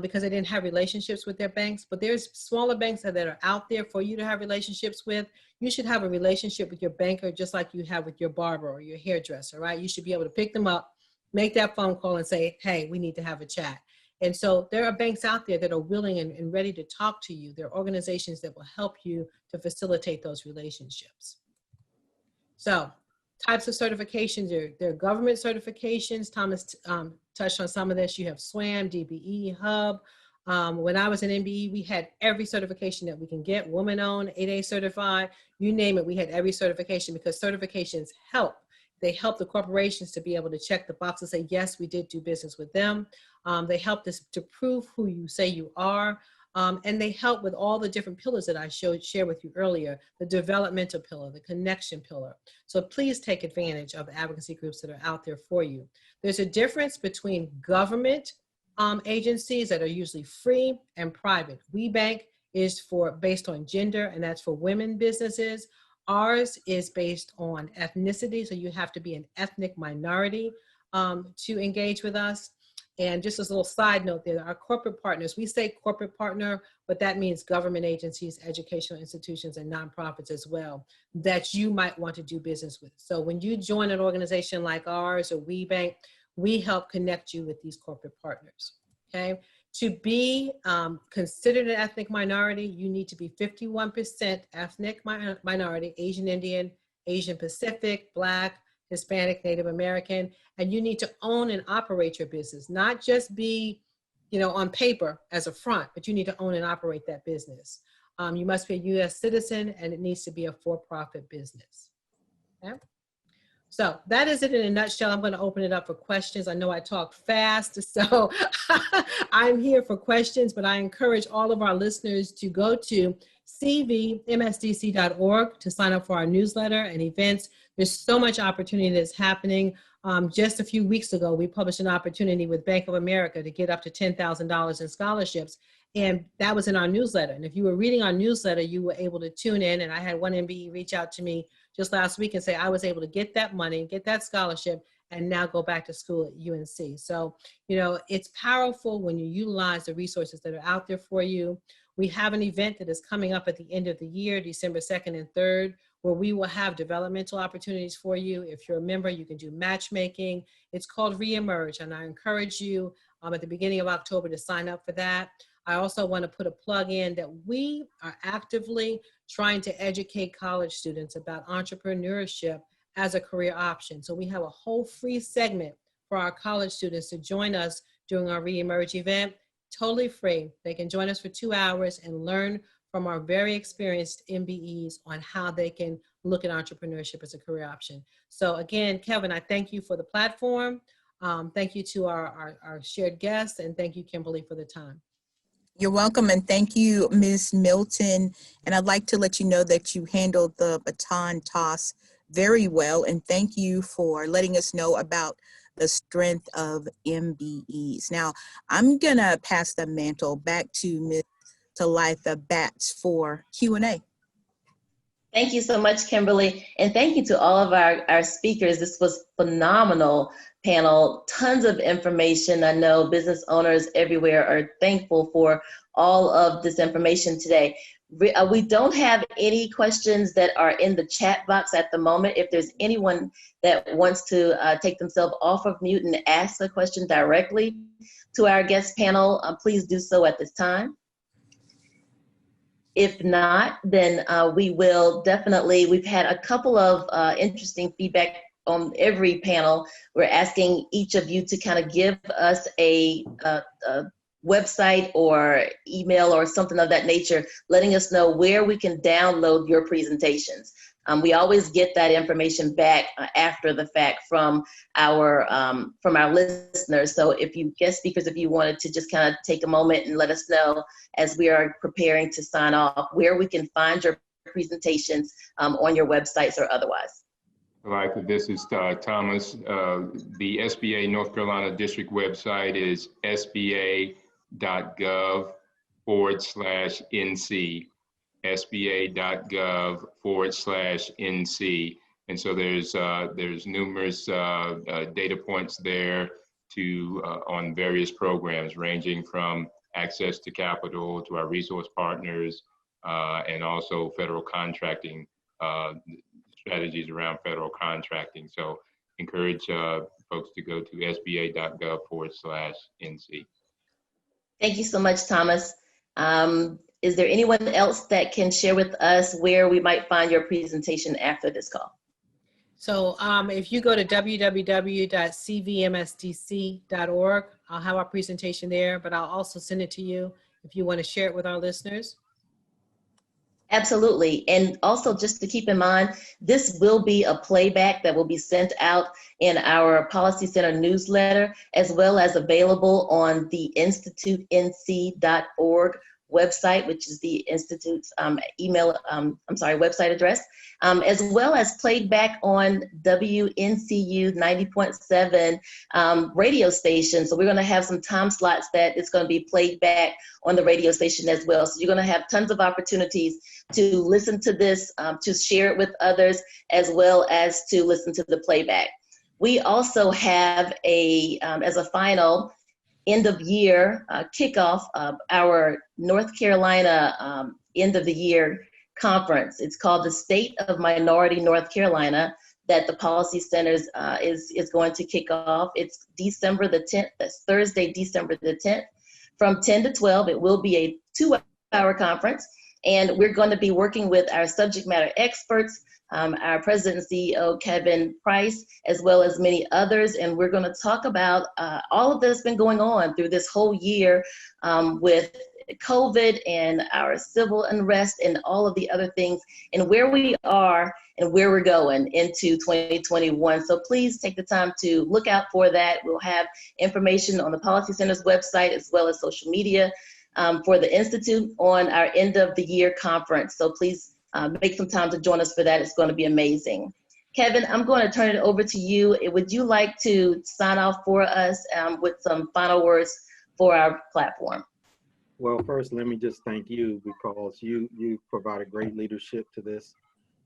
because they didn't have relationships with their banks, but there's smaller banks that are out there for you to have relationships with. You should have a relationship with your banker just like you have with your barber or your hairdresser, right? You should be able to pick them up, make that phone call and say, hey, we need to have a chat. And so there are banks out there that are willing and ready to talk to you. There are organizations that will help you to facilitate those relationships. So types of certifications. There are government certifications. Thomas touched on some of this. You have SWAM, DBE, Hub. When I was in MBE, we had every certification that we can get, woman-owned, 8A certified, you name it, we had every certification because certifications help. They help the corporations to be able to check the box and say, yes, we did do business with them. They help us to prove who you say you are. And they help with all the different pillars that I shared with you earlier, the developmental pillar, the connection pillar. So please take advantage of the advocacy groups that are out there for you. There's a difference between government agencies that are usually free and private. WeBank is based on gender, and that's for women businesses. Ours is based on ethnicity, so you have to be an ethnic minority to engage with us. And just as a little side note there, our corporate partners, we say corporate partner, but that means government agencies, educational institutions, and nonprofits as well, that you might want to do business with. So when you join an organization like ours or WeBank, we help connect you with these corporate partners, okay? To be considered an ethnic minority, you need to be 51% ethnic minority, Asian Indian, Asian Pacific, Black, Hispanic, Native American, and you need to own and operate your business, not just be, on paper as a front, but you need to own and operate that business. You must be a U.S. citizen, and it needs to be a for-profit business. Okay? So that is it in a nutshell. I'm going to open it up for questions. I know I talk fast, so I'm here for questions, but I encourage all of our listeners to go to cvmsdc.org to sign up for our newsletter and events. There's so much opportunity that's happening. Just a few weeks ago, we published an opportunity with Bank of America to get up to $10,000 in scholarships. And that was in our newsletter. And if you were reading our newsletter, you were able to tune in. And I had one MBE reach out to me just last week and say, I was able to get that money, get that scholarship, and now go back to school at UNC. So, it's powerful when you utilize the resources that are out there for you. We have an event that is coming up at the end of the year, December 2nd and 3rd, where we will have developmental opportunities for you. If you're a member, you can do matchmaking. It's called Reemerge, and I encourage you at the beginning of October to sign up for that. I also want to put a plug in that we are actively trying to educate college students about entrepreneurship as a career option. So we have a whole free segment for our college students to join us during our Reemerge event, totally free. They can join us for 2 hours and learn from our very experienced MBEs on how they can look at entrepreneurship as a career option. So again, Kevin, I thank you for the platform. Thank you to our shared guests, and thank you, Kimberly, for the time. You're welcome, and thank you, Ms. Milton. And I'd like to let you know that you handled the baton toss very well, and thank you for letting us know about the strength of MBEs. Now, I'm gonna pass the mantle back to Ms. Talitha Batts for Q&A. Thank you so much, Kimberly. And thank you to all of our speakers. This was phenomenal panel, tons of information. I know business owners everywhere are thankful for all of this information today. We don't have any questions that are in the chat box at the moment. If there's anyone that wants to take themselves off of mute and ask a question directly to our guest panel, please do so at this time. If not, then we will definitely, we've had a couple of interesting feedback on every panel. We're asking each of you to kind of give us a website or email or something of that nature, letting us know where we can download your presentations. We always get that information back after the fact from our listeners. So if you guest speakers, if you wanted to just kind of take a moment and let us know as we are preparing to sign off, where we can find your presentations on your websites or otherwise. Like this is Thomas. The SBA North Carolina District website is sba.gov/NC. sba.gov/NC. And so there's numerous data points there to on various programs ranging from access to capital to our resource partners and also federal contracting strategies around federal contracting. So encourage folks to go to sba.gov/NC. Thank you so much, Thomas. Is there anyone else that can share with us where we might find your presentation after this call? So if you go to www.cvmsdc.org, I'll have our presentation there, but I'll also send it to you if you want to share it with our listeners. Absolutely. And also just to keep in mind, this will be a playback that will be sent out in our Policy Center newsletter, as well as available on the institutenc.org website, which is the Institute's website address, as well as played back on WNCU 90.7 radio station. So we're going to have some time slots that it's going to be played back on the radio station as well. So you're going to have tons of opportunities to listen to this, to share it with others, as well as to listen to the playback. We also have as a final end of year kickoff of our North Carolina end of the year conference. It's called the State of Minority North Carolina, that the Policy Centers is going to kick off. It's December the 10th, that's Thursday, December the 10th, from 10 to 12. It will be a 2-hour conference, and we're going to be working with our subject matter experts, our President and CEO, Kevin Price, as well as many others. And we're going to talk about all of that's been going on through this whole year with COVID and our civil unrest and all of the other things, and where we are and where we're going into 2021. So please take the time to look out for that. We'll have information on the Policy Center's website, as well as social media for the Institute on our end of the year conference. So please make some time to join us for that. It's going to be amazing. Kevin, I'm going to turn it over to you. Would you like to sign off for us with some final words for our platform? Well, first, let me just thank you, because you provided great leadership to this,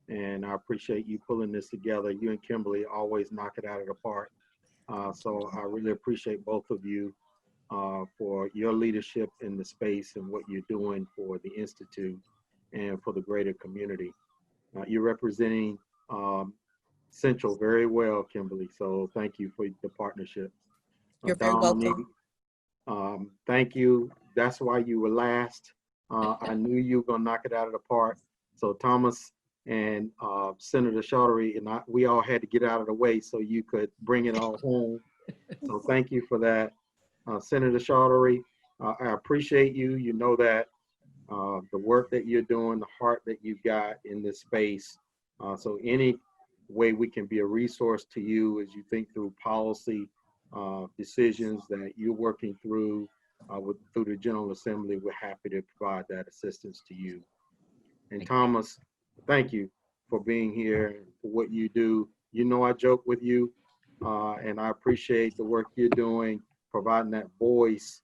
and I appreciate you pulling this together. You and Kimberly always knock it out of the park. So I really appreciate both of you for your leadership in the space and what you're doing for the Institute and for the greater community. You're representing Central very well, Kimberly, so thank you for the partnership. You're very welcome. Thank you. That's why you were last. I knew you were gonna knock it out of the park. So Thomas and Senator Chaudhary and we all had to get out of the way so you could bring it all home. So thank you for that. Senator Chaudhary, I appreciate you. You know that the work that you're doing, the heart that you've got in this space. So any way we can be a resource to you as you think through policy decisions that you're working through through the General Assembly, we're happy to provide that assistance to you. And Thomas, thank you for being here and for what you do. You know I joke with you, and I appreciate the work you're doing, providing that voice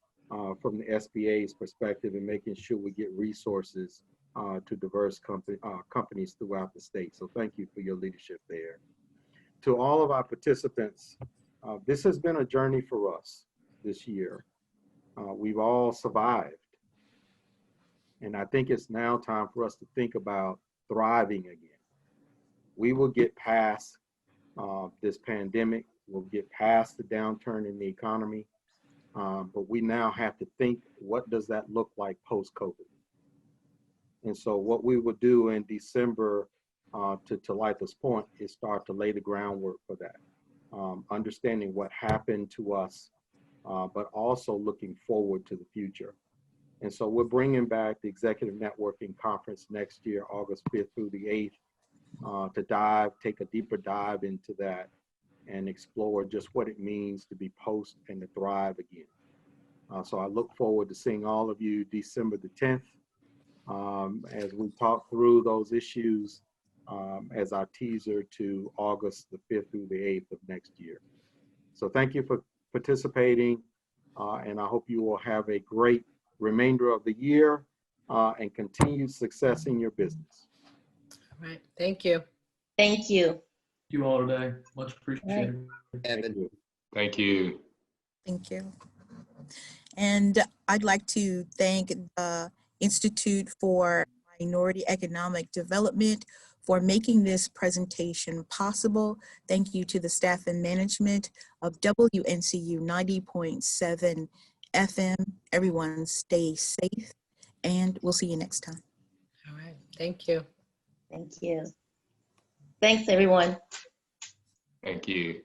from the SBA's perspective and making sure we get resources to diverse companies throughout the state. So thank you for your leadership there. To all of our participants, this has been a journey for us this year. We've all survived. And I think it's now time for us to think about thriving again. We will get past this pandemic. We'll get past the downturn in the economy. But we now have to think, what does that look like post-COVID? And so what we will do in December, to Litha's point, is start to lay the groundwork for that. Understanding what happened to us, but also looking forward to the future. And so we're bringing back the Executive Networking Conference next year, August 5th through the 8th, to take a deeper dive into that and explore just what it means to be post and to thrive again. So I look forward to seeing all of you December the 10th as we talk through those issues as our teaser to August the 5th through the 8th of next year. So thank you for participating, and I hope you will have a great remainder of the year and continued success in your business. All right, thank you. Thank you. You all today, much appreciated. Thank you. Thank you. Thank you. And I'd like to thank the Institute for Minority Economic Development for making this presentation possible. Thank you to the staff and management of WNCU 90.7 FM. Everyone stay safe, and we'll see you next time. All right, thank you. Thank you. Thanks, everyone. Thank you.